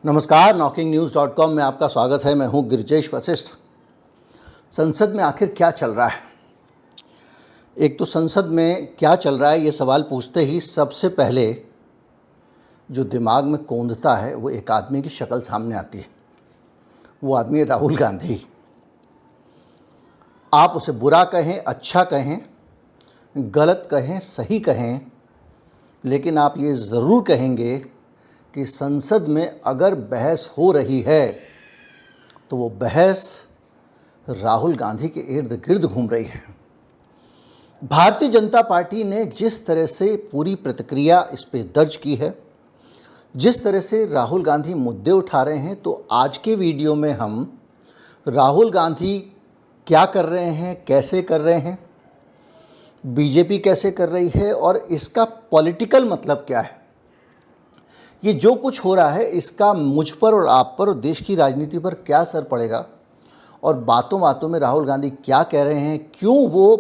नमस्कार, NockingNews.com में आपका स्वागत है। मैं हूं गिरिजेश वशिष्ठ। संसद में आखिर क्या चल रहा है? एक तो संसद में क्या चल रहा है ये सवाल पूछते ही सबसे पहले जो दिमाग में कौंधता है वो एक आदमी की शक्ल सामने आती है। वो आदमी है राहुल गांधी। आप उसे बुरा कहें, अच्छा कहें, गलत कहें, सही कहें, लेकिन आप ये ज़रूर कहेंगे कि संसद में अगर बहस हो रही है तो वो बहस राहुल गांधी के इर्द गिर्द घूम रही है। भारतीय जनता पार्टी ने जिस तरह से पूरी प्रतिक्रिया इस पे दर्ज की है, जिस तरह से राहुल गांधी मुद्दे उठा रहे हैं, तो आज के वीडियो में हम राहुल गांधी क्या कर रहे हैं, कैसे कर रहे हैं, बीजेपी कैसे कर रही है और इसका पॉलिटिकल मतलब क्या है, ये जो कुछ हो रहा है इसका मुझ पर और आप पर और देश की राजनीति पर क्या असर पड़ेगा, और बातों बातों में राहुल गांधी क्या कह रहे हैं, क्यों वो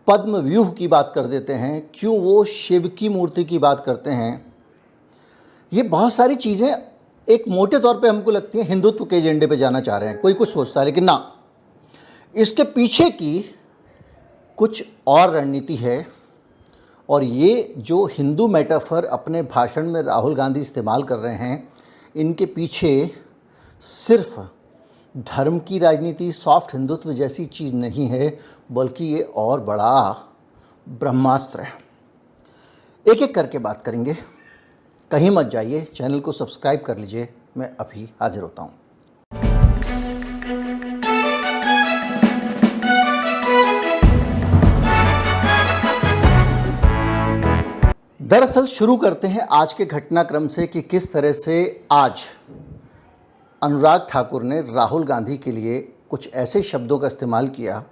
पद्म व्यूह की बात कर देते हैं, क्यों वो शिव की मूर्ति की बात करते हैं। ये बहुत सारी चीज़ें एक मोटे तौर पे हमको लगती है हिंदुत्व के एजेंडे पे जाना चाह रहे हैं, कोई कुछ सोचता है, लेकिन ना, इसके पीछे की कुछ और रणनीति है। और ये जो हिंदू मेटाफर अपने भाषण में राहुल गांधी इस्तेमाल कर रहे हैं, इनके पीछे सिर्फ धर्म की राजनीति, सॉफ्ट हिंदुत्व जैसी चीज़ नहीं है, बल्कि ये और बड़ा ब्रह्मास्त्र है। एक एक करके बात करेंगे, कहीं मत जाइए, चैनल को सब्सक्राइब कर लीजिए। मैं अभी हाजिर होता हूँ। दरअसल शुरू करते हैं आज के घटनाक्रम से कि किस तरह से आज अनुराग ठाकुर ने राहुल गांधी के लिए कुछ ऐसे शब्दों का इस्तेमाल किया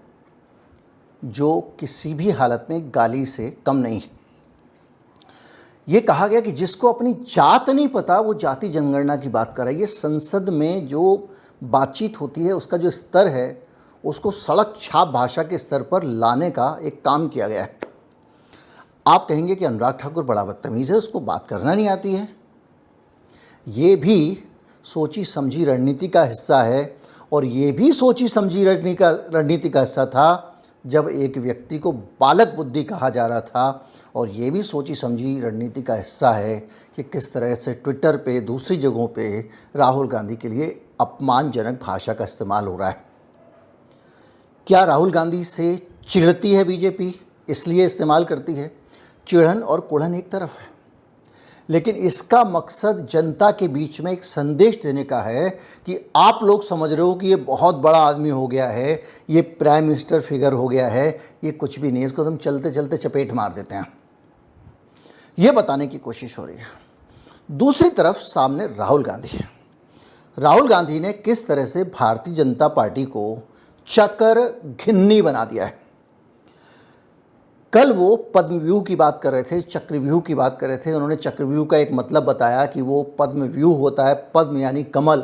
जो किसी भी हालत में गाली से कम नहीं है। ये कहा गया कि जिसको अपनी जात नहीं पता वो जाति जनगणना की बात कर रहा है। ये संसद में जो बातचीत होती है उसका जो स्तर है उसको सड़क छाप भाषा के स्तर पर लाने का एक काम किया गया है। आप कहेंगे कि अनुराग ठाकुर बड़ा बदतमीज़ है, उसको बात करना नहीं आती है। ये भी सोची समझी रणनीति का हिस्सा है, और ये भी सोची समझी रणनीति का हिस्सा था जब एक व्यक्ति को बालक बुद्धि कहा जा रहा था, और ये भी सोची समझी रणनीति का हिस्सा है कि किस तरह से ट्विटर पे, दूसरी जगहों पे राहुल गांधी के लिए अपमानजनक भाषा का इस्तेमाल हो रहा है। क्या राहुल गांधी से चिढ़ती है बीजेपी, इसलिए इस्तेमाल करती है? चिढ़न और कुढ़न एक तरफ है, लेकिन इसका मकसद जनता के बीच में एक संदेश देने का है कि आप लोग समझ रहे हो कि ये बहुत बड़ा आदमी हो गया है, ये प्राइम मिनिस्टर फिगर हो गया है, ये कुछ भी नहीं, इसको तुम चलते चलते चपेट मार देते हैं। ये बताने की कोशिश हो रही है। दूसरी तरफ सामने राहुल गांधी है। राहुल गांधी ने किस तरह से भारतीय जनता पार्टी को चकर घिन्नी बना दिया है। कल वो पद्मव्यूह की बात कर रहे थे, चक्रव्यूह की बात कर रहे थे। उन्होंने चक्रव्यूह का एक मतलब बताया कि वो पद्मव्यूह होता है, पद्म यानी कमल,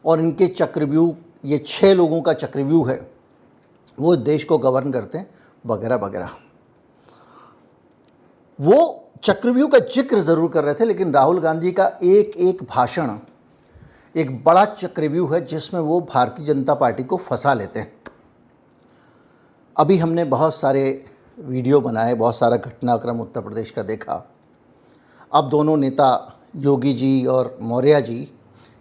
और इनके चक्रव्यूह, ये 6 लोगों का चक्रव्यूह है, वो देश को गवर्न करते हैं, वगैरह वगैरह। वो चक्रव्यूह का जिक्र ज़रूर कर रहे थे, लेकिन राहुल गांधी का एक एक भाषण एक बड़ा चक्रव्यूह है जिसमें वो भारतीय जनता पार्टी को फंसा लेते हैं। अभी हमने बहुत सारे वीडियो बनाए, बहुत सारा घटनाक्रम उत्तर प्रदेश का देखा। अब दोनों नेता योगी जी और मौर्य जी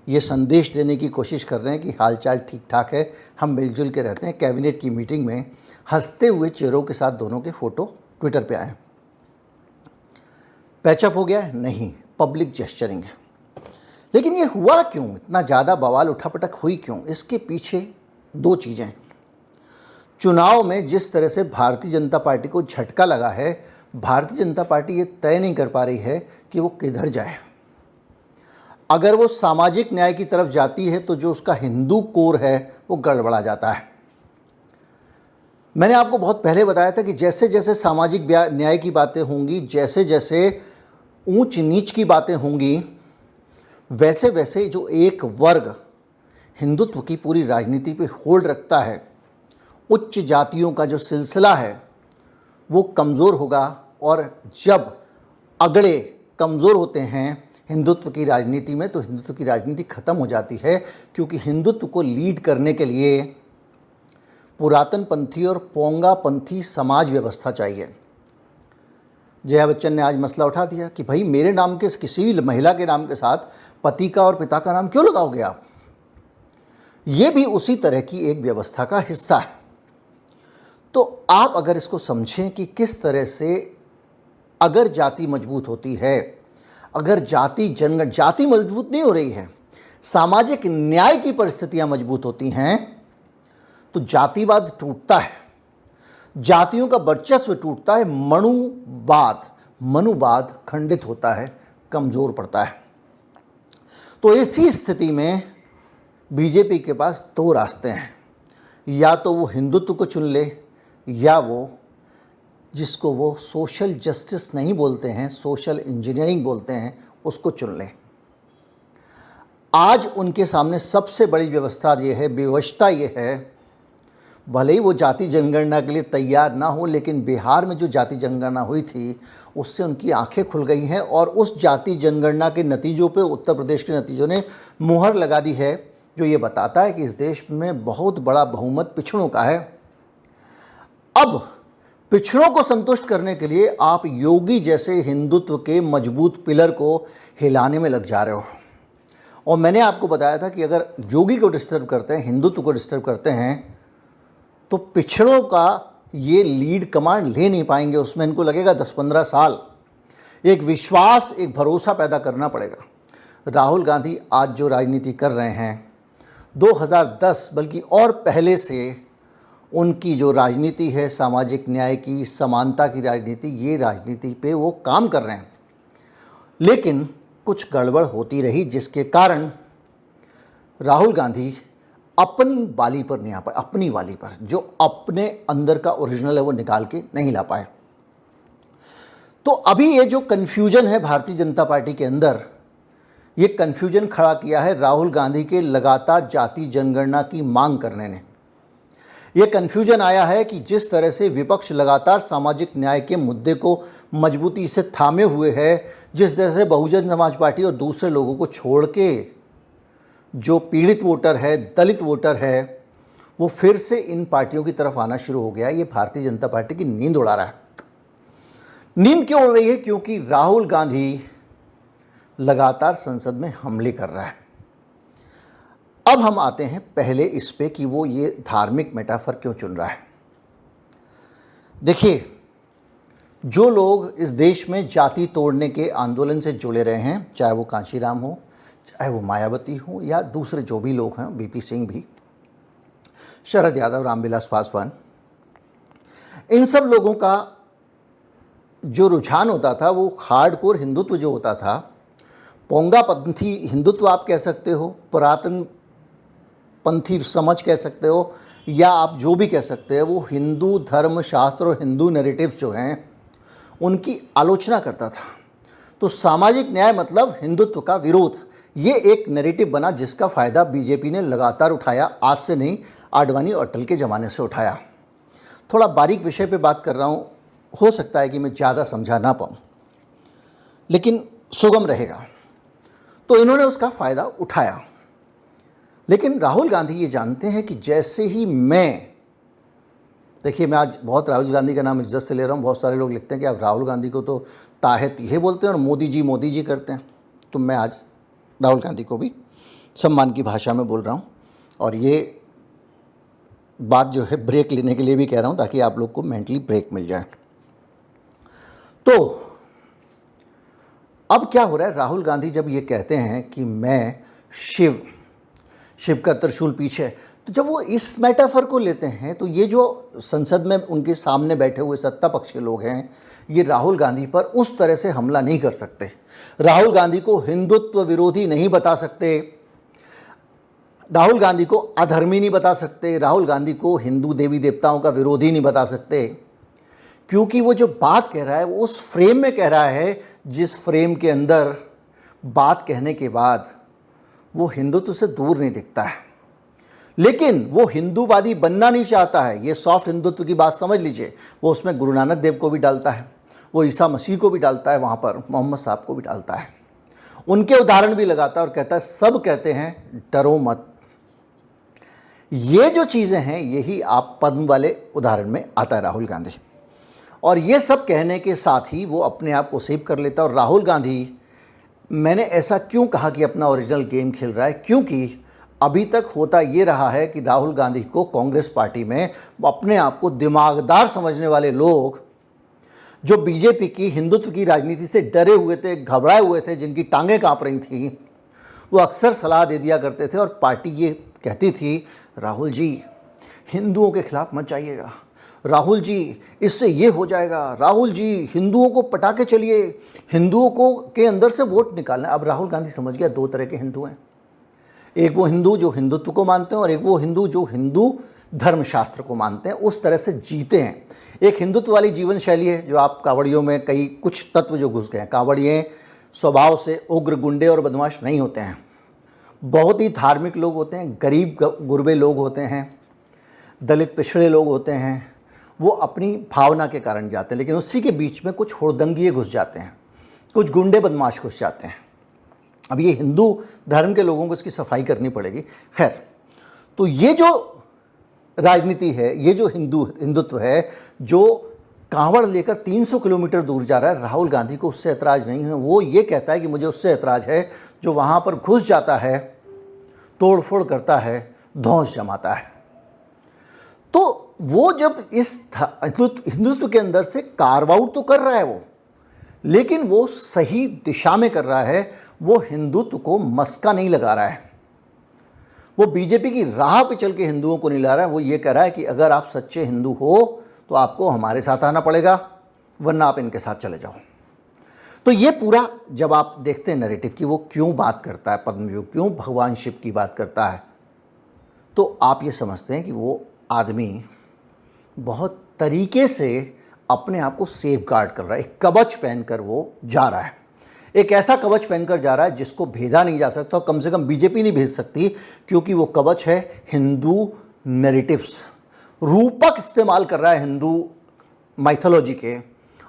ये संदेश देने की कोशिश कर रहे हैं कि हालचाल ठीक ठाक है, हम मिलजुल के रहते हैं। कैबिनेट की मीटिंग में हंसते हुए चेहरों के साथ दोनों के फ़ोटो ट्विटर पे आए। पैचअप हो गया है? नहीं, पब्लिक जेस्चरिंग है। लेकिन ये हुआ क्यों? इतना ज़्यादा बवाल उठापटक हुई क्यों? इसके पीछे 2 चीज़ें। चुनाव में जिस तरह से भारतीय जनता पार्टी को झटका लगा है, भारतीय जनता पार्टी ये तय नहीं कर पा रही है कि वो किधर जाए। अगर वो सामाजिक न्याय की तरफ जाती है तो जो उसका हिंदू कोर है वो गड़बड़ा जाता है। मैंने आपको बहुत पहले बताया था कि जैसे जैसे सामाजिक न्याय की बातें होंगी, जैसे जैसे ऊंच नीच की बातें होंगी, वैसे वैसे जो एक वर्ग हिंदुत्व की पूरी राजनीति पे होल्ड रखता है, उच्च जातियों का जो सिलसिला है वो कमज़ोर होगा। और जब अगड़े कमज़ोर होते हैं, हिंदुत्व की राजनीति में, तो हिंदुत्व की राजनीति खत्म हो जाती है, क्योंकि हिंदुत्व को लीड करने के लिए पुरातन पंथी और पोंगा पंथी समाज व्यवस्था चाहिए। जया बच्चन ने आज मसला उठा दिया कि भाई मेरे नाम के किसी भी महिला के नाम के साथ पति का और पिता का नाम क्यों लगाओगे आप। ये भी उसी तरह की एक व्यवस्था का हिस्सा है। तो आप अगर इसको समझें कि किस तरह से अगर जाति मजबूत होती है, अगर जाति मजबूत नहीं हो रही है, सामाजिक न्याय की परिस्थितियां मजबूत होती हैं, तो जातिवाद टूटता है, जातियों का वर्चस्व टूटता है, मनुवाद खंडित होता है, कमजोर पड़ता है। तो इसी स्थिति में बीजेपी के पास दो रास्ते हैं, या तो वो हिंदुत्व को चुन ले, या वो जिसको वो सोशल जस्टिस नहीं बोलते हैं, सोशल इंजीनियरिंग बोलते हैं, उसको चुन ले। आज उनके सामने सबसे बड़ी व्यवस्था ये है, विवशता ये है, भले ही वो जाति जनगणना के लिए तैयार ना हो, लेकिन बिहार में जो जाति जनगणना हुई थी उससे उनकी आंखें खुल गई हैं, और उस जाति जनगणना के नतीजों पे उत्तर प्रदेश के नतीजों ने मुहर लगा दी है, जो ये बताता है कि इस देश में बहुत बड़ा बहुमत पिछड़ों का है। अब पिछड़ों को संतुष्ट करने के लिए आप योगी जैसे हिंदुत्व के मजबूत पिलर को हिलाने में लग जा रहे हो। और मैंने आपको बताया था कि अगर योगी को डिस्टर्ब करते हैं, हिंदुत्व को डिस्टर्ब करते हैं, तो पिछड़ों का ये लीड कमांड ले नहीं पाएंगे। उसमें इनको लगेगा 10-15 साल। एक विश्वास, एक भरोसा पैदा करना पड़ेगा। राहुल गांधी आज जो राजनीति कर रहे हैं, 2010 बल्कि और पहले से उनकी जो राजनीति है, सामाजिक न्याय की, समानता की राजनीति, ये राजनीति पे वो काम कर रहे हैं। लेकिन कुछ गड़बड़ होती रही, जिसके कारण राहुल गांधी अपनी वाली पर नहीं आ पाए, अपनी वाली पर जो अपने अंदर का ओरिजिनल है वो निकाल के नहीं ला पाए। तो अभी ये जो कन्फ्यूजन है भारतीय जनता पार्टी के अंदर, ये कन्फ्यूजन खड़ा किया है राहुल गांधी के लगातार जाति जनगणना की मांग करने ने। ये कन्फ्यूजन आया है कि जिस तरह से विपक्ष लगातार सामाजिक न्याय के मुद्दे को मजबूती से थामे हुए है, जिस तरह से बहुजन समाज पार्टी और दूसरे लोगों को छोड़ के जो पीड़ित वोटर है, दलित वोटर है, वो फिर से इन पार्टियों की तरफ आना शुरू हो गया। ये भारतीय जनता पार्टी की नींद उड़ा रहा है। नींद क्यों उड़ रही है? क्योंकि राहुल गांधी लगातार संसद में हमले कर रहा है। अब हम आते हैं पहले इस पे कि वो ये धार्मिक मेटाफर क्यों चुन रहा है। देखिए, जो लोग इस देश में जाति तोड़ने के आंदोलन से जुड़े रहे हैं, चाहे वो कांशीराम हो, चाहे वो मायावती हो, या दूसरे जो भी लोग हैं, बीपी सिंह भी, शरद यादव, रामविलास पासवान, इन सब लोगों का जो रुझान होता था वो हार्डकोर हिंदुत्व जो होता था, पोंगा पंथी हिंदुत्व आप कह सकते हो, पुरातन पंथी समझ कह सकते हो, या आप जो भी कह सकते हो, वो हिंदू धर्म शास्त्र और हिंदू नैरेटिव्स जो हैं उनकी आलोचना करता था। तो सामाजिक न्याय मतलब हिंदुत्व का विरोध, ये एक नैरेटिव बना, जिसका फ़ायदा बीजेपी ने लगातार उठाया। आज से नहीं, आडवाणी और अटल के ज़माने से उठाया। थोड़ा बारीक विषय पे बात कर रहा हूँ, हो सकता है कि मैं ज़्यादा समझा ना पाऊँ, लेकिन सुगम रहेगा। तो इन्होंने उसका फ़ायदा उठाया। लेकिन राहुल गांधी ये जानते हैं कि जैसे ही देखिए, मैं आज बहुत राहुल गांधी का नाम इज्जत से ले रहा हूँ। बहुत सारे लोग लिखते हैं कि आप राहुल गांधी को तो ताहे तीहे बोलते हैं और मोदी जी करते हैं। तो मैं आज राहुल गांधी को भी सम्मान की भाषा में बोल रहा हूँ, और ये बात जो है ब्रेक लेने के लिए भी कह रहा हूँ, ताकि आप लोग को मेंटली ब्रेक मिल जाए। तो अब क्या हो रहा है, राहुल गांधी जब ये कहते हैं कि मैं शिव का त्रिशूल पीछे, तो जब वो इस मेटाफर को लेते हैं, तो ये जो संसद में उनके सामने बैठे हुए सत्ता पक्ष के लोग हैं, ये राहुल गांधी पर उस तरह से हमला नहीं कर सकते। राहुल गांधी को हिंदुत्व विरोधी नहीं बता सकते, राहुल गांधी को अधर्मी नहीं बता सकते, राहुल गांधी को हिंदू देवी देवताओं का विरोधी नहीं बता सकते, क्योंकि वो जो बात कह रहा है वो उस फ्रेम में कह रहा है जिस फ्रेम के अंदर बात कहने के बाद वो हिंदुत्व से दूर नहीं दिखता है। लेकिन वो हिंदूवादी बनना नहीं चाहता है। ये सॉफ्ट हिंदुत्व की बात समझ लीजिए। वो उसमें गुरु नानक देव को भी डालता है, वो ईसा मसीह को भी डालता है, वहाँ पर मोहम्मद साहब को भी डालता है। उनके उदाहरण भी लगाता है और कहता है सब कहते हैं डरो मत। ये जो चीज़ें हैं यही आप पद्म वाले उदाहरण में आता है राहुल गांधी। और ये सब कहने के साथ ही वो अपने आप को सेव कर लेता है। और राहुल गांधी, मैंने ऐसा क्यों कहा कि अपना ओरिजिनल गेम खेल रहा है, क्योंकि अभी तक होता ये रहा है कि राहुल गांधी को कांग्रेस पार्टी में अपने आप को दिमागदार समझने वाले लोग, जो बीजेपी की हिंदुत्व की राजनीति से डरे हुए थे, घबराए हुए थे, जिनकी टांगें कांप रही थी, वो अक्सर सलाह दे दिया करते थे। और पार्टी ये कहती थी, राहुल जी हिंदुओं के खिलाफ मत जाइएगा, राहुल जी इससे ये हो जाएगा, राहुल जी हिंदुओं को पटाके चलिए, हिंदुओं को के अंदर से वोट निकालना। अब राहुल गांधी समझ गया दो तरह के हिंदू हैं, एक वो हिंदू जो हिंदुत्व को मानते हैं और एक वो हिंदू जो हिंदू धर्मशास्त्र को मानते हैं, उस तरह से जीते हैं। एक हिंदुत्व वाली जीवन शैली है जो आप कांवड़ियों में कई कुछ तत्व जो घुस गए हैं। कांवड़िए स्वभाव से उग्र, गुंडे और बदमाश नहीं होते हैं, बहुत ही धार्मिक लोग होते हैं, गरीब गुरबे लोग होते हैं, दलित पिछड़े लोग होते हैं। वो अपनी भावना के कारण जाते हैं, लेकिन उसी के बीच में कुछ हुड़दंगिए घुस जाते हैं, कुछ गुंडे बदमाश घुस जाते हैं। अब ये हिंदू धर्म के लोगों को इसकी सफाई करनी पड़ेगी। खैर, तो ये जो राजनीति है, ये जो हिंदुत्व है, जो कांवड़ लेकर 300 किलोमीटर दूर जा रहा है, राहुल गांधी को उससे ऐतराज़ नहीं है। वो ये कहता है कि मुझे उससे ऐतराज़ है जो वहाँ पर घुस जाता है, तोड़फोड़ करता है, धौंस जमाता है। तो वो जब इस हिंदुत्व के अंदर से कार्व आउट तो कर रहा है वो, लेकिन वो सही दिशा में कर रहा है। वो हिंदुत्व को मस्का नहीं लगा रहा है, वो बीजेपी की राह पे चल के हिंदुओं को नहीं ला रहा है। वो ये कह रहा है कि अगर आप सच्चे हिंदू हो तो आपको हमारे साथ आना पड़ेगा, वरना आप इनके साथ चले जाओ। तो ये पूरा जब आप देखते हैं नैरेटिव कि वो क्यों बात करता है पद्मव्यूह, क्यों भगवान शिव की बात करता है, तो आप ये समझते हैं कि वो आदमी बहुत तरीके से अपने आप को सेफ गार्ड कर रहा है। एक कवच पहनकर वो जा रहा है, एक ऐसा कवच पहनकर जा रहा है जिसको भेदा नहीं जा सकता, और कम से कम बीजेपी नहीं भेज सकती, क्योंकि वो कवच है हिंदू नैरेटिव्स। रूपक इस्तेमाल कर रहा है हिंदू माइथोलॉजी के,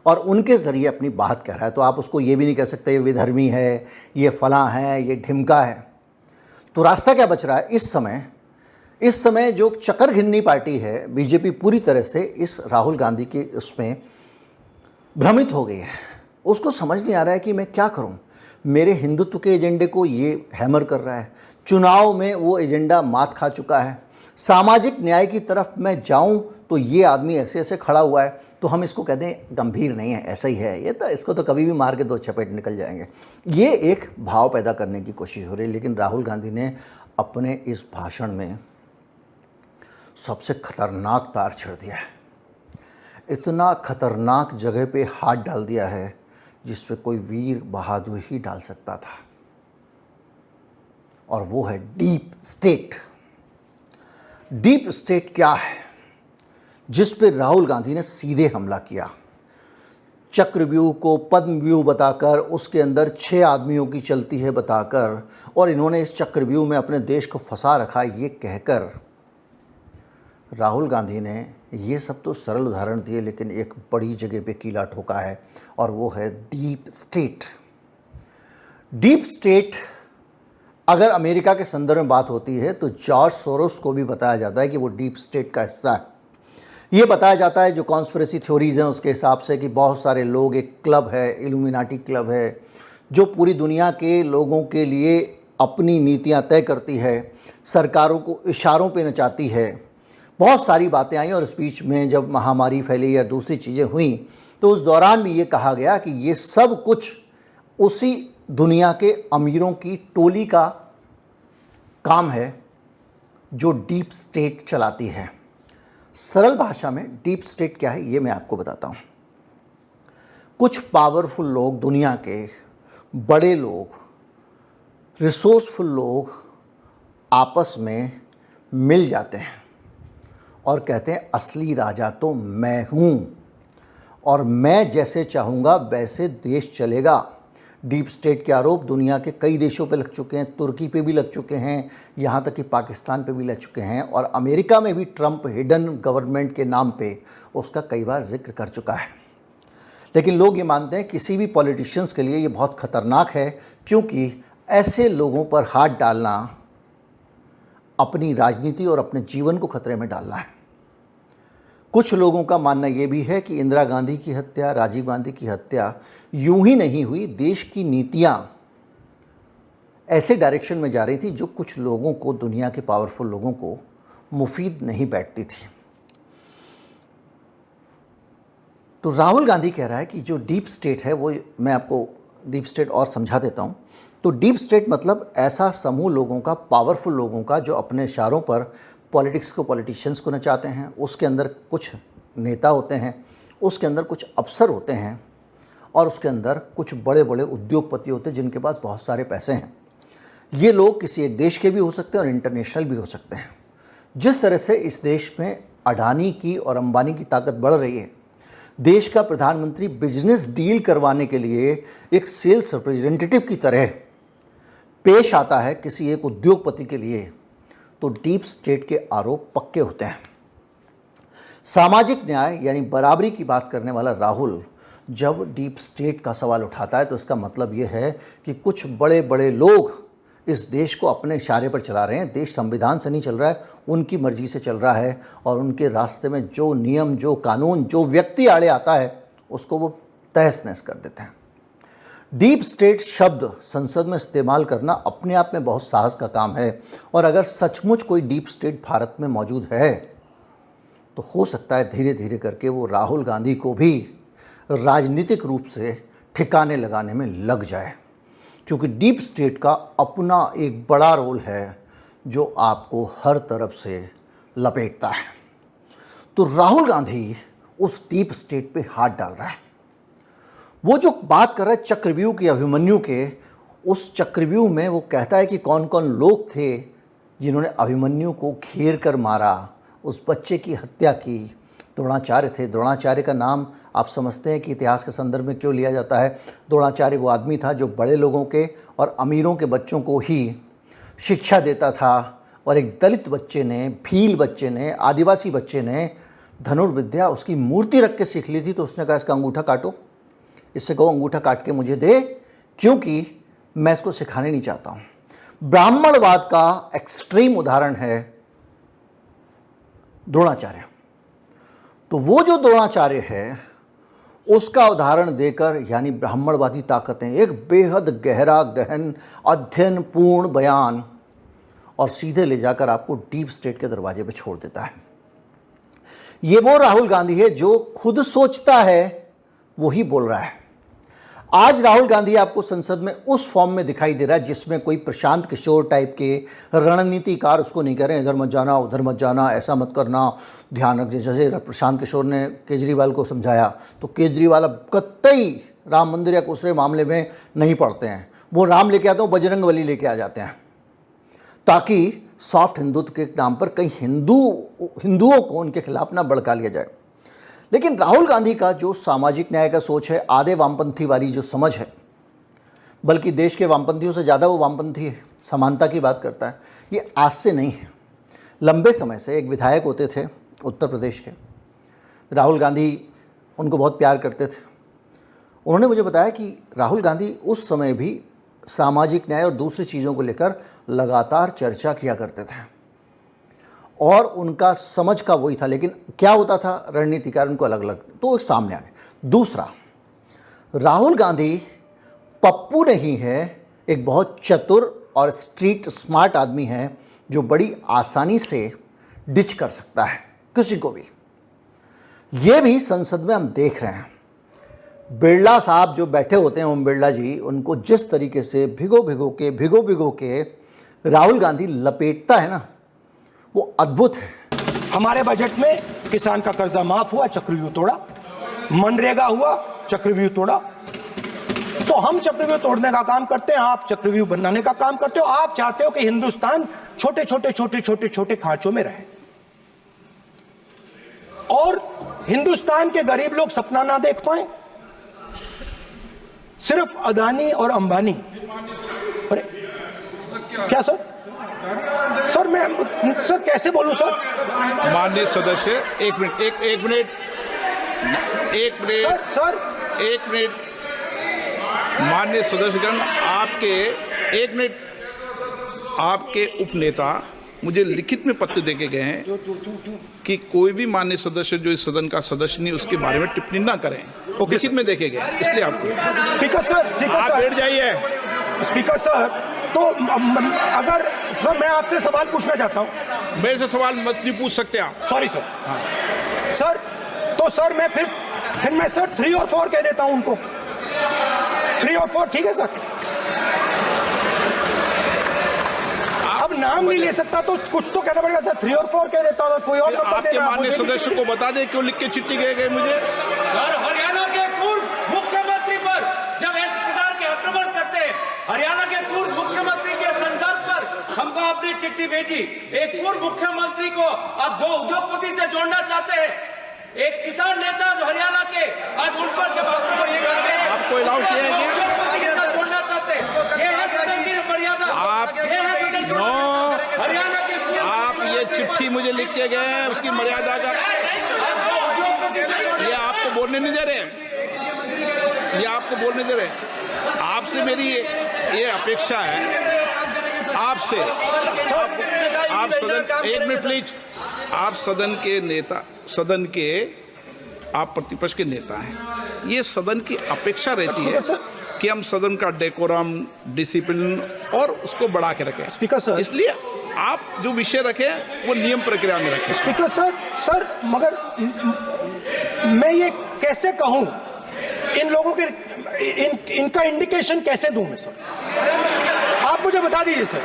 और उनके ज़रिए अपनी बात कह रहा है। तो आप उसको ये भी नहीं कह सकते ये विधर्मी है, ये फलां है, ये ढिमका है। तो रास्ता क्या बच रहा है इस समय जो चक्कर घिन्नी पार्टी है बीजेपी, पूरी तरह से इस राहुल गांधी के उसमें भ्रमित हो गई है। उसको समझ नहीं आ रहा है कि मैं क्या करूं। मेरे हिंदुत्व के एजेंडे को ये हैमर कर रहा है, चुनाव में वो एजेंडा मात खा चुका है। सामाजिक न्याय की तरफ मैं जाऊं तो ये आदमी ऐसे ऐसे खड़ा हुआ है, तो हम इसको कहते हैं गंभीर नहीं है, ऐसा ही है ये, तो इसको तो कभी भी मार के दो चपेट निकल जाएंगे। ये एक भाव पैदा करने की कोशिश हो रही है। लेकिन राहुल गांधी ने अपने इस भाषण में सबसे खतरनाक तार छेड़ दिया है। इतना खतरनाक जगह पे हाथ डाल दिया है जिस पे कोई वीर बहादुर ही डाल सकता था, और वो है डीप स्टेट। डीप स्टेट क्या है जिस पे राहुल गांधी ने सीधे हमला किया। चक्रव्यूह को पद्मव्यूह बताकर, उसके अंदर 6 आदमियों की चलती है बताकर, और इन्होंने इस चक्रव्यूह में अपने देश को फंसा रखा ये कहकर, राहुल गांधी ने ये सब तो सरल उदाहरण दिए, लेकिन एक बड़ी जगह पे कीला ठोका है, और वो है डीप स्टेट। डीप स्टेट अगर अमेरिका के संदर्भ में बात होती है तो जॉर्ज सोरोस को भी बताया जाता है कि वो डीप स्टेट का हिस्सा है। ये बताया जाता है जो कॉन्स्पिरेसी थ्योरीज हैं उसके हिसाब से कि बहुत सारे लोग, एक क्लब है, इल्यूमिनाटी क्लब है, जो पूरी दुनिया के लोगों के लिए अपनी नीतियां तय करती है, सरकारों को इशारों पे नचाती है। बहुत सारी बातें आई, और इस बीच में जब महामारी फैली या दूसरी चीज़ें हुई तो उस दौरान भी ये कहा गया कि ये सब कुछ उसी दुनिया के अमीरों की टोली का काम है जो डीप स्टेट चलाती है। सरल भाषा में डीप स्टेट क्या है ये मैं आपको बताता हूँ। कुछ पावरफुल लोग, दुनिया के बड़े लोग, रिसोर्सफुल लोग आपस में मिल जाते हैं और कहते हैं असली राजा तो मैं हूँ, और मैं जैसे चाहूँगा वैसे देश चलेगा। डीप स्टेट के आरोप दुनिया के कई देशों पे लग चुके हैं, तुर्की पे भी लग चुके हैं, यहाँ तक कि पाकिस्तान पे भी लग चुके हैं, और अमेरिका में भी ट्रंप हिडन गवर्नमेंट के नाम पे उसका कई बार जिक्र कर चुका है। लेकिन लोग ये मानते हैं किसी भी पॉलिटिशियंस के लिए ये बहुत खतरनाक है, क्योंकि ऐसे लोगों पर हाथ डालना अपनी राजनीति और अपने जीवन को खतरे में डालना है। कुछ लोगों का मानना ये भी है कि इंदिरा गांधी की हत्या, राजीव गांधी की हत्या यूं ही नहीं हुई, देश की नीतियां ऐसे डायरेक्शन में जा रही थी जो कुछ लोगों को, दुनिया के पावरफुल लोगों को मुफीद नहीं बैठती थी। तो राहुल गांधी कह रहा है कि जो डीप स्टेट है, वो मैं आपको डीप स्टेट और समझा देता हूँ। तो डीप स्टेट मतलब ऐसा समूह लोगों का, पावरफुल लोगों का, जो अपने इशारों पर पॉलिटिक्स को, पॉलिटिशियंस को नचाते हैं। उसके अंदर कुछ नेता होते हैं, उसके अंदर कुछ अफसर होते हैं, और उसके अंदर कुछ बड़े बड़े उद्योगपति होते हैं जिनके पास बहुत सारे पैसे हैं। ये लोग किसी एक देश के भी हो सकते हैं और इंटरनेशनल भी हो सकते हैं। जिस तरह से इस देश में अडानी की और अंबानी की ताकत बढ़ रही है, देश का प्रधानमंत्री बिजनेस डील करवाने के लिए एक सेल्स रिप्रेजेंटेटिव की तरह पेश आता है किसी एक उद्योगपति के लिए, तो डीप स्टेट के आरोप पक्के होते हैं। सामाजिक न्याय यानी बराबरी की बात करने वाला राहुल जब डीप स्टेट का सवाल उठाता है, तो इसका मतलब ये है कि कुछ बड़े बड़े लोग इस देश को अपने इशारे पर चला रहे हैं। देश संविधान से नहीं चल रहा है, उनकी मर्जी से चल रहा है, और उनके रास्ते में जो नियम, जो कानून, जो व्यक्ति आड़े आता है, उसको वो तहस नहस कर देते हैं। डीप स्टेट शब्द संसद में इस्तेमाल करना अपने आप में बहुत साहस का काम है, और अगर सचमुच कोई डीप स्टेट भारत में मौजूद है, तो हो सकता है धीरे धीरे करके वो राहुल गांधी को भी राजनीतिक रूप से ठिकाने लगाने में लग जाए, क्योंकि डीप स्टेट का अपना एक बड़ा रोल है जो आपको हर तरफ से लपेटता है। तो राहुल गांधी उस डीप स्टेट पे हाथ डाल रहा है। वो जो बात कर रहा है चक्रव्यूह की, अभिमन्यु के, उस चक्रव्यूह में वो कहता है कि कौन कौन लोग थे जिन्होंने अभिमन्यु को घेर कर मारा, उस बच्चे की हत्या की। द्रोणाचार्य थे। द्रोणाचार्य का नाम आप समझते हैं कि इतिहास के संदर्भ में क्यों लिया जाता है। द्रोणाचार्य वो आदमी था जो बड़े लोगों के और अमीरों के बच्चों को ही शिक्षा देता था, और एक दलित बच्चे ने, भील बच्चे ने, आदिवासी बच्चे ने धनुर्विद्या उसकी मूर्ति रख के सीख ली थी। तो उसने कहा इसका अंगूठा काटो, इससे कहो अंगूठा काट के मुझे दे, क्योंकि मैं इसको सिखाने नहीं चाहता हूँ। ब्राह्मणवाद का एक्सट्रीम उदाहरण है द्रोणाचार्य। तो वो जो द्रोणाचार्य है, उसका उदाहरण देकर, यानी ब्राह्मणवादी ताकतें, एक बेहद गहरा, गहन, अध्ययन पूर्ण बयान, और सीधे ले जाकर आपको डीप स्टेट के दरवाजे पे छोड़ देता है। ये वो राहुल गांधी है जो खुद सोचता है वही बोल रहा है। आज राहुल गांधी आपको संसद में उस फॉर्म में दिखाई दे रहा है जिसमें कोई प्रशांत किशोर टाइप के रणनीतिकार उसको नहीं कह रहे हैं इधर मत जाना, उधर मत जाना, ऐसा मत करना, ध्यान रख। जैसे प्रशांत किशोर ने केजरीवाल को समझाया, तो केजरीवाल अब कतई राम मंदिर या दूसरे मामले में नहीं पड़ते हैं। वो राम लेके आते हैं, बजरंगबली लेके आ जाते हैं, ताकि सॉफ्ट हिंदुत्व के नाम पर कहीं हिंदुओं को उनके खिलाफ ना भड़का लिया जाए। लेकिन राहुल गांधी का जो सामाजिक न्याय का सोच है, आधे वामपंथी वाली जो समझ है, बल्कि देश के वामपंथियों से ज़्यादा वो वामपंथी है, समानता की बात करता है, ये आज से नहीं है। लंबे समय से एक विधायक होते थे उत्तर प्रदेश के, राहुल गांधी उनको बहुत प्यार करते थे। उन्होंने मुझे बताया कि राहुल गांधी उस समय भी सामाजिक न्याय और दूसरी चीज़ों को लेकर लगातार चर्चा किया करते थे, और उनका समझ का वही था। लेकिन क्या होता था, रणनीतिकार उनको अलग अलग, तो एक सामने आ गए। दूसरा, राहुल गांधी पप्पू नहीं है, एक बहुत चतुर और स्ट्रीट स्मार्ट आदमी है जो बड़ी आसानी से डिच कर सकता है किसी को भी। ये भी संसद में हम देख रहे हैं। बिरला साहब जो बैठे होते हैं, ओम बिरला जी, उनको जिस तरीके से भिगो भिगो के राहुल गांधी लपेटता है ना, वो अद्भुत है। हमारे बजट में किसान का कर्जा माफ हुआ, चक्रव्यूह तोड़ा। मनरेगा हुआ, चक्रव्यूह तोड़ा। तो हम चक्रव्यूह तोड़ने का काम करते हैं, आप चक्रव्यूह बनाने का काम करते हो। आप चाहते हो कि हिंदुस्तान छोटे खांचों में रहे, और हिंदुस्तान के गरीब लोग सपना ना देख पाए। सिर्फ अदानी और अंबानी। अरे क्या सर? सर मैं सर कैसे बोलूं सर? माननीय सदस्य, एक मिनट। सर एक मिनट माननीय सदस्यगण, आपके उपनेता मुझे लिखित में पत्र देके गए हैं कि कोई भी माननीय सदस्य जो इस सदन का सदस्य नहीं उसके बारे में टिप्पणी ना करें। लिखित में देखे गए, इसलिए आपको स्पीकर सर, आप बैठ जाइए। स्पीकर सर, तो अगर सर मैं आपसे सवाल पूछना चाहता हूं। मेरे से सवाल मत नहीं पूछ सकते आप। Sorry sir. सर तो सर मैं फिर मैं सर 3 और 4 कह देता हूं उनको। 3 और 4 ठीक है सर? अब नाम नहीं ले सकता तो कुछ तो कहना पड़ेगा सर। 3 और 4 कह देता हूं, कोई और नंबर आपके देना। माननीय सदस्य को बता दें क्यों लिख के चिट्ठी गए मुझे। सर, हरियाणा के पूर्व मुख्यमंत्री पर जब इस प्रकार के आक्रमण करते हैं, हरियाणा के पूर्व मुख्यमंत्री के संदर्भ पर हमको आपने चिट्ठी भेजी। एक पूर्व मुख्यमंत्री को आप 2 उद्योगपति से जोड़ना चाहते हैं, एक किसान नेता जो हरियाणा के, आज उन पर जब आपको अलाउ किया है क्या? उद्योगपति के साथ जोड़ना चाहते हैं, ये है सदन की मर्यादा। आप ये है सदन की मर्यादा। हरियाणा के आप ये चिट्ठी मुझे लिख के गए हैं, उसकी मर्यादा का ये आपको बोलने नहीं दे रहे, ये आपको बोलने दे रहे। आपसे मेरी ये अपेक्षा है आपसे। आप सदन, एक मिनट प्लीज, आप सदन के नेता, सदन के आप प्रतिपक्ष के नेता हैं। ये सदन की अपेक्षा रहती है कि हम सदन का डेकोरम, डिसिप्लिन और उसको बढ़ा के रखें। स्पीकर सर, इसलिए आप जो विषय रखें वो नियम प्रक्रिया में रखें। स्पीकर सर मगर मैं ये कैसे कहूं, इन लोगों के इनका इंडिकेशन कैसे दूं मैं सर? आप मुझे बता दीजिए सर,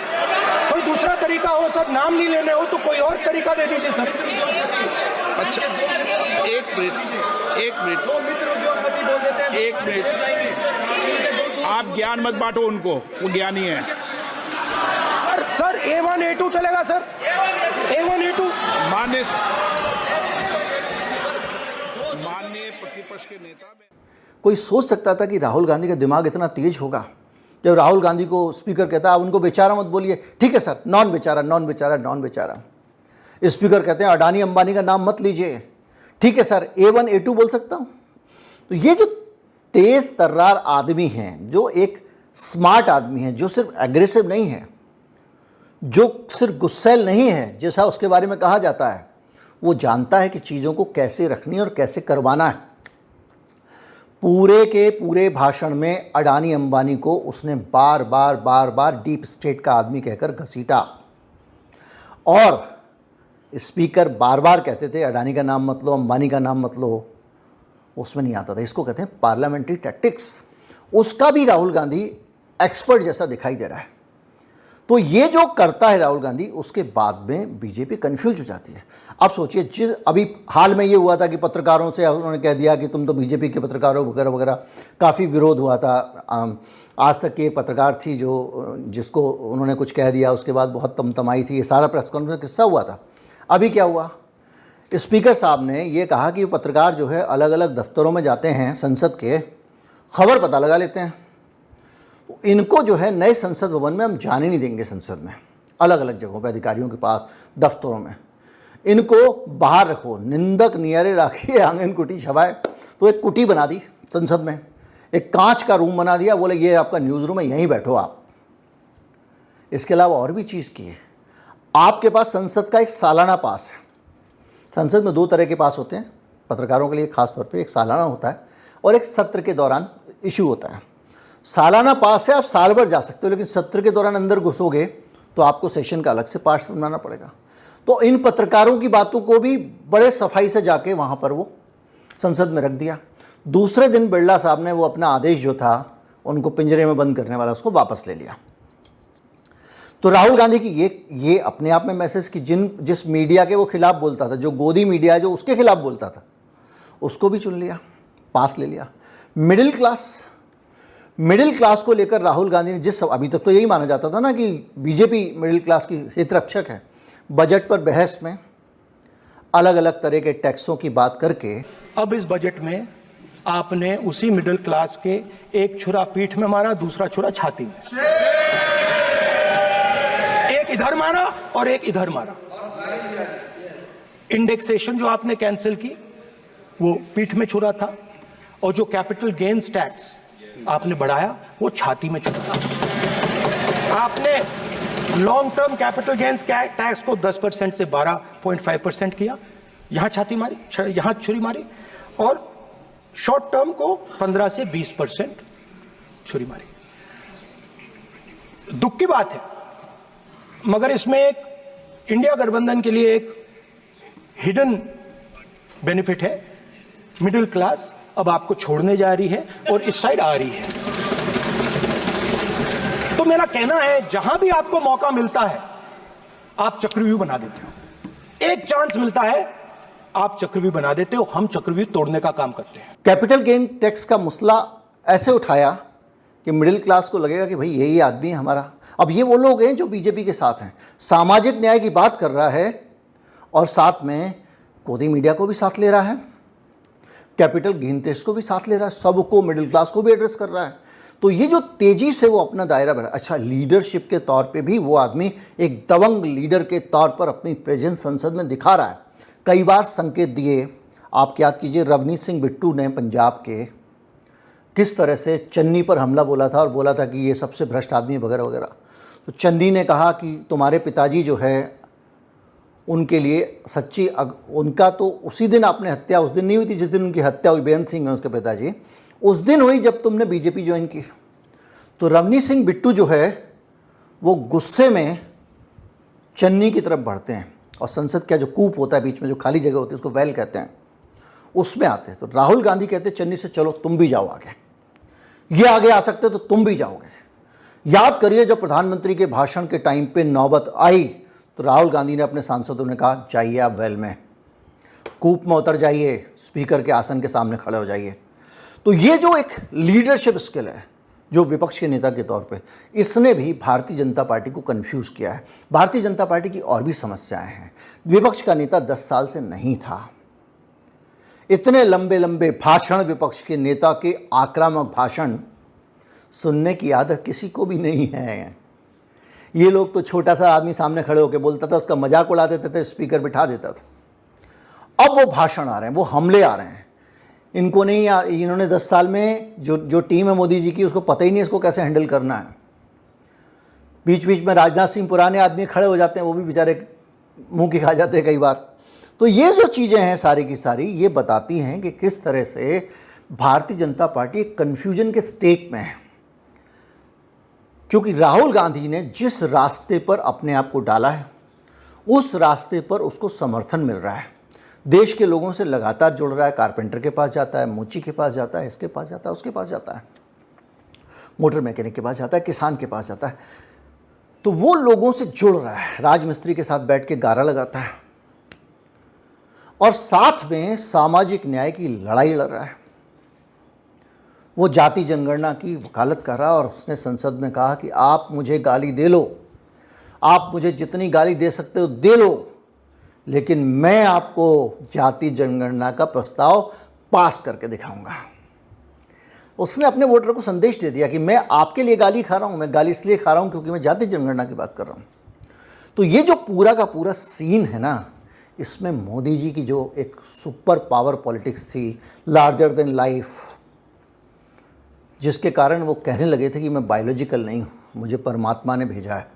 कोई दूसरा तरीका हो सर, नाम नहीं लेने हो तो कोई और तरीका दे दीजिए सर। अच्छा, एक मिनट, आप ज्ञान मत बांटो उनको, वो ज्ञानी है। सर A1 A2 चलेगा सर? A1 A2 माननीय प्रतिपक्ष के नेता। कोई सोच सकता था कि राहुल गांधी का दिमाग इतना तेज होगा? जब राहुल गांधी को स्पीकर कहता है आप उनको बेचारा मत बोलिए, ठीक है सर, नॉन बेचारा। स्पीकर कहते हैं अडानी अंबानी का नाम मत लीजिए, ठीक है सर, A1 A2 बोल सकता हूँ। तो ये जो तेज तर्रार आदमी हैं, जो एक स्मार्ट आदमी है, जो सिर्फ एग्रेसिव नहीं है, जो सिर्फ गुस्सैल नहीं है जैसा उसके बारे में कहा जाता है, वो जानता है कि चीज़ों को कैसे रखनी और कैसे करवाना है। पूरे के पूरे भाषण में अडानी अंबानी को उसने बार बार डीप स्टेट का आदमी कहकर घसीटा, और स्पीकर बार बार कहते थे अडानी का नाम मत लो, अंबानी का नाम मत लो, उसमें नहीं आता था। इसको कहते हैं पार्लियामेंट्री टैक्टिक्स। उसका भी राहुल गांधी एक्सपर्ट जैसा दिखाई दे रहा है। तो ये जो करता है राहुल गांधी, उसके बाद में बीजेपी कंफ्यूज हो जाती है। अब सोचिए, अभी हाल में ये हुआ था कि पत्रकारों से उन्होंने कह दिया कि तुम तो बीजेपी के पत्रकार हो वगैरह वगैरह, काफ़ी विरोध हुआ था। आज तक की एक पत्रकार थी जिसको उन्होंने कुछ कह दिया, उसके बाद बहुत तमतमाई थी। ये सारा प्रेस कॉन्फ्रेंस किस्सा हुआ था। अभी क्या हुआ, स्पीकर साहब ने ये कहा कि पत्रकार जो है अलग अलग दफ्तरों में जाते हैं संसद के, खबर पता लगा लेते हैं। तो इनको जो है नए संसद भवन में हम जाने नहीं देंगे। संसद में अलग अलग जगहों पे अधिकारियों के पास, दफ्तरों में, इनको बाहर रखो, निंदक नियरे राखिए आंगन कुटी छवाए। तो एक कुटी बना दी संसद में, एक कांच का रूम बना दिया, बोले ये आपका न्यूज़ रूम है, यहीं बैठो आप। इसके अलावा और भी चीज़ की है, आपके पास संसद का एक सालाना पास है। संसद में 2 तरह के पास होते हैं पत्रकारों के लिए खास तौर पे, एक सालाना होता है और एक सत्र के दौरान इशू होता है। सालाना पास है, आप साल भर जा सकते हो, लेकिन सत्र के दौरान अंदर घुसोगे तो आपको सेशन का अलग से पास बनाना पड़ेगा। तो इन पत्रकारों की बातों को भी बड़े सफाई से जाके वहाँ पर वो संसद में रख दिया। दूसरे दिन बिरला साहब ने वो अपना आदेश जो था उनको पिंजरे में बंद करने वाला, उसको वापस ले लिया। तो राहुल गांधी की ये अपने आप में मैसेज कि जिस मीडिया के वो खिलाफ बोलता था, जो गोदी मीडिया है जो उसके खिलाफ बोलता था, उसको भी चुन लिया, पास ले लिया। मिडिल क्लास को लेकर राहुल गांधी ने अभी तक तो यही माना जाता था ना कि बीजेपी मिडिल क्लास की हितरक्षक है, बजट पर बहस में अलग अलग तरह के टैक्सों की बात करके, अब इस बजट में आपने उसी मिडिल क्लास के एक छुरा पीठ में मारा, दूसरा छुरा छाती में, एक इधर मारा और एक इधर मारा। इंडेक्सेशन जो आपने कैंसिल की वो पीठ में छुरा था, और जो कैपिटल गेन्स टैक्स आपने बढ़ाया वो छाती में चुभा। आपने long term capital gains tax को 10% से 12.5% किया, यहां छाती मारी, यहां छुरी मारी, और शॉर्ट टर्म को 15 से 20% छुरी मारी। दुख की बात है, मगर इसमें एक इंडिया गठबंधन के लिए एक हिडन बेनिफिट है। मिडिल क्लास अब आपको छोड़ने जा रही है और इस साइड आ रही है। तो मेरा कहना है, जहां भी आपको मौका मिलता है आप चक्रव्यूह बना देते हो। एक चांस मिलता है आप चक्रव्यूह बना देते हो, हम चक्रव्यूह तोड़ने का काम करते हैं। कैपिटल गेन टैक्स का मसला ऐसे उठाया कि मिडिल क्लास को लगेगा कि भाई यही आदमी है हमारा। अब ये वो लोग हैं जो बीजेपी के साथ हैं, सामाजिक न्याय की बात कर रहा है और साथ में गोदी मीडिया को भी साथ ले रहा है, कैपिटल गेन टैक्स को भी साथ ले रहा है, सबको, मिडिल क्लास को भी एड्रेस कर रहा है। तो ये जो तेजी से वो अपना दायरा बढ़ा, अच्छा लीडरशिप के तौर पे भी वो आदमी एक दबंग लीडर के तौर पर अपनी प्रेजेंस संसद में दिखा रहा है। कई बार संकेत दिए, आप याद कीजिए रवनीत सिंह बिट्टू ने पंजाब के किस तरह से चन्नी पर हमला बोला था और बोला था कि ये सबसे भ्रष्ट आदमी है वगैरह वगैरह। तो चन्नी ने कहा कि तुम्हारे पिताजी जो है उनके लिए सच्ची उनका तो उसी दिन आपने हत्या, उस दिन नहीं हुई थी जिस दिन उनकी हत्या हुई, बेअंत सिंह है उसके पिताजी, उस दिन हुई जब तुमने बीजेपी ज्वाइन की। तो रवनीत सिंह बिट्टू जो है वो गुस्से में चन्नी की तरफ बढ़ते हैं और संसद का जो कूप होता है बीच में, जो खाली जगह होती है, उसको वेल कहते हैं, उसमें आते हैं। तो राहुल गांधी कहते हैं चन्नी से चलो तुम भी जाओ आगे, ये आगे आ सकते तो तुम भी जाओगे। याद करिए जब प्रधानमंत्री के भाषण के टाइम पे नौबत आई तो राहुल गांधी ने अपने सांसदों ने कहा जाइए आप वेल में, कूप में उतर जाइए, स्पीकर के आसन के सामने खड़े हो जाइए। तो ये जो एक लीडरशिप स्किल है जो विपक्ष के नेता के तौर पे, इसने भी भारतीय जनता पार्टी को कंफ्यूज किया है। भारतीय जनता पार्टी की और भी समस्याएं हैं। विपक्ष का नेता 10 साल से नहीं था। इतने लंबे लंबे भाषण, विपक्ष के नेता के आक्रामक भाषण सुनने की आदत किसी को भी नहीं है। ये लोग तो छोटा सा आदमी सामने खड़े होकर बोलता था, उसका मजाक उड़ा देते थे, स्पीकर बिठा देता था। अब वो भाषण आ रहे हैं, वो हमले आ रहे हैं। इनको नहीं, इन्होंने 10 साल में जो टीम है मोदी जी की, उसको पता ही नहीं इसको कैसे हैंडल करना है। बीच बीच में राजनाथ सिंह पुराने आदमी खड़े हो जाते हैं, वो भी बेचारे मुंह की खा जाते हैं कई बार। तो ये जो चीज़ें हैं सारी की सारी, ये बताती हैं कि किस तरह से भारतीय जनता पार्टी एक कन्फ्यूजन के स्टेट में है। क्योंकि राहुल गांधी ने जिस रास्ते पर अपने आप को डाला है उस रास्ते पर उसको समर्थन मिल रहा है। देश के लोगों से लगातार जुड़ रहा है, कारपेंटर के पास जाता है, मोची के पास जाता है, इसके पास जाता है, उसके पास जाता है, मोटर मैकेनिक के पास जाता है, किसान के पास जाता है। तो वो लोगों से जुड़ रहा है, राजमिस्त्री के साथ बैठ के गारा लगाता है और साथ में सामाजिक न्याय की लड़ाई लड़ रहा है। वो जाति जनगणना की वकालत कर रहा और उसने संसद में कहा कि आप मुझे गाली दे लो, आप मुझे जितनी गाली दे सकते हो दे लो, लेकिन मैं आपको जाति जनगणना का प्रस्ताव पास करके दिखाऊंगा। उसने अपने वोटर को संदेश दे दिया कि मैं आपके लिए गाली खा रहा हूं, मैं गाली इसलिए खा रहा हूं क्योंकि मैं जाति जनगणना की बात कर रहा हूं। तो ये जो पूरा का पूरा सीन है ना, इसमें मोदी जी की जो एक सुपर पावर पॉलिटिक्स थी, लार्जर देन लाइफ, जिसके कारण वो कहने लगे थे कि मैं बायोलॉजिकल नहीं हूँ, मुझे परमात्मा ने भेजा है,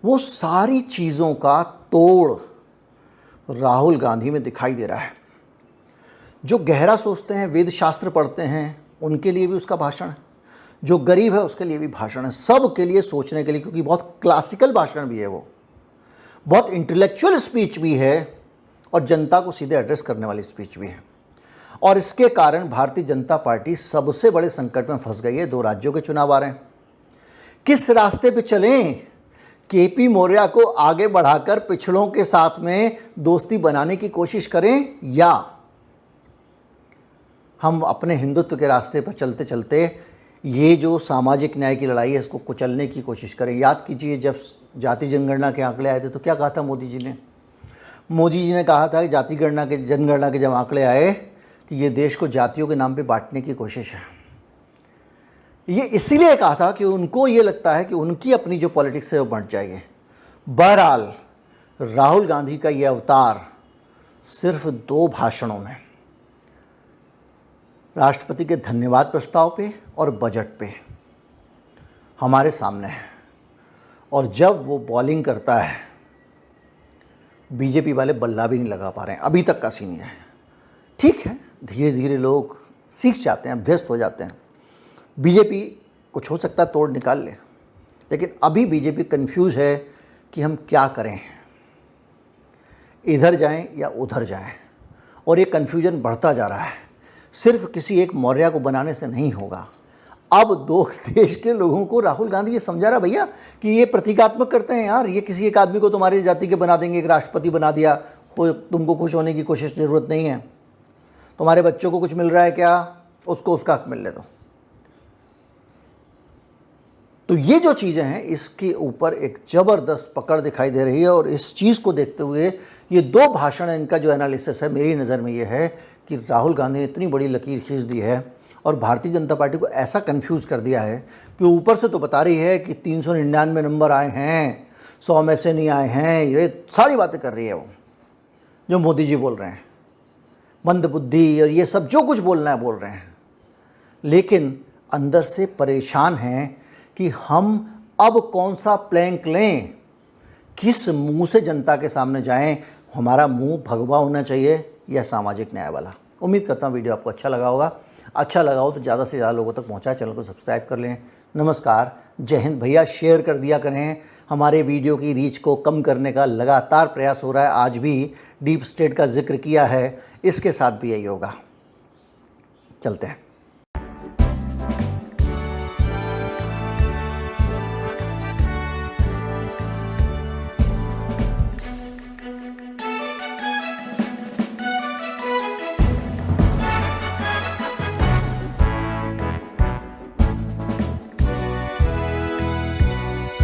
वो सारी चीज़ों का तोड़ राहुल गांधी में दिखाई दे रहा है। जो गहरा सोचते हैं, वेद शास्त्र पढ़ते हैं, उनके लिए भी उसका भाषण है। जो गरीब है उसके लिए भी भाषण है, सब के लिए सोचने के लिए, क्योंकि बहुत क्लासिकल भाषण भी है, वो बहुत इंटेलेक्चुअल स्पीच भी है और जनता को सीधे एड्रेस करने वाली स्पीच भी है। और इसके कारण भारतीय जनता पार्टी सबसे बड़े संकट में फंस गई है। 2 राज्यों के चुनाव आ रहे हैं, किस रास्ते पे चलें? केपी मौर्य को आगे बढ़ाकर पिछड़ों के साथ में दोस्ती बनाने की कोशिश करें, या हम अपने हिंदुत्व के रास्ते पर चलते चलते ये जो सामाजिक न्याय की लड़ाई है इसको कुचलने की कोशिश करें। याद कीजिए जब जाति जनगणना के आंकड़े आए थे तो क्या कहा था मोदी जी ने? मोदी जी ने कहा था कि जाति जनगणना के जब आंकड़े आए कि ये देश को जातियों के नाम पे बांटने की कोशिश है। ये इसीलिए कहा था कि उनको ये लगता है कि उनकी अपनी जो पॉलिटिक्स है वो बढ़ जाएगी। बहरहाल राहुल गांधी का ये अवतार सिर्फ 2 भाषणों में राष्ट्रपति के धन्यवाद प्रस्ताव पे और बजट पे हमारे सामने है। और जब वो बॉलिंग करता है, बीजेपी वाले बल्ला भी नहीं लगा पा रहे हैं, अभी तक का सीन है। ठीक है, धीरे धीरे लोग सीख जाते हैं, अभ्यस्त हो जाते हैं। बीजेपी कुछ हो सकता है तोड़ निकाल ले, लेकिन अभी बीजेपी कंफ्यूज है कि हम क्या करें, इधर जाएं या उधर जाएं। और ये कन्फ्यूजन बढ़ता जा रहा है। सिर्फ किसी एक मौर्य को बनाने से नहीं होगा। अब दो देश के लोगों को राहुल गांधी ये समझा रहा भैया कि ये प्रतीकात्मक करते हैं यार, ये किसी एक आदमी को तुम्हारी जाति के बना देंगे, एक राष्ट्रपति बना दिया, तुमको खुश होने की कोशिश ज़रूरत नहीं है। तुम्हारे बच्चों को कुछ मिल रहा है क्या, उसको उसका हक मिलने दो। तो ये जो चीज़ें हैं, इसके ऊपर एक ज़बरदस्त पकड़ दिखाई दे रही है। और इस चीज़ को देखते हुए ये दो भाषण, इनका जो एनालिसिस है मेरी नज़र में ये है कि राहुल गांधी ने इतनी बड़ी लकीर खींच दी है और भारतीय जनता पार्टी को ऐसा कंफ्यूज कर दिया है कि ऊपर से तो बता रही है कि 399 नंबर आए हैं, 100 में से नहीं आए हैं, ये सारी बातें कर रही है वो जो मोदी जी बोल रहे हैं, मंदबुद्धि और ये सब जो कुछ बोलना है बोल रहे हैं। लेकिन अंदर से परेशान हैं कि हम अब कौन सा प्लैंक लें, किस मुंह से जनता के सामने जाएं। हमारा मुंह भगवा होना चाहिए या सामाजिक न्याय वाला। उम्मीद करता हूँ वीडियो आपको अच्छा लगा होगा। अच्छा लगा हो तो ज़्यादा से ज़्यादा लोगों तक पहुँचाए, चैनल को सब्सक्राइब कर लें। नमस्कार, जय हिंद। भैया शेयर कर दिया करें। हमारे वीडियो की रीच को कम करने का लगातार प्रयास हो रहा है। आज भी डीप स्टेट का जिक्र किया है, इसके साथ भी यही होगा। चलते हैं।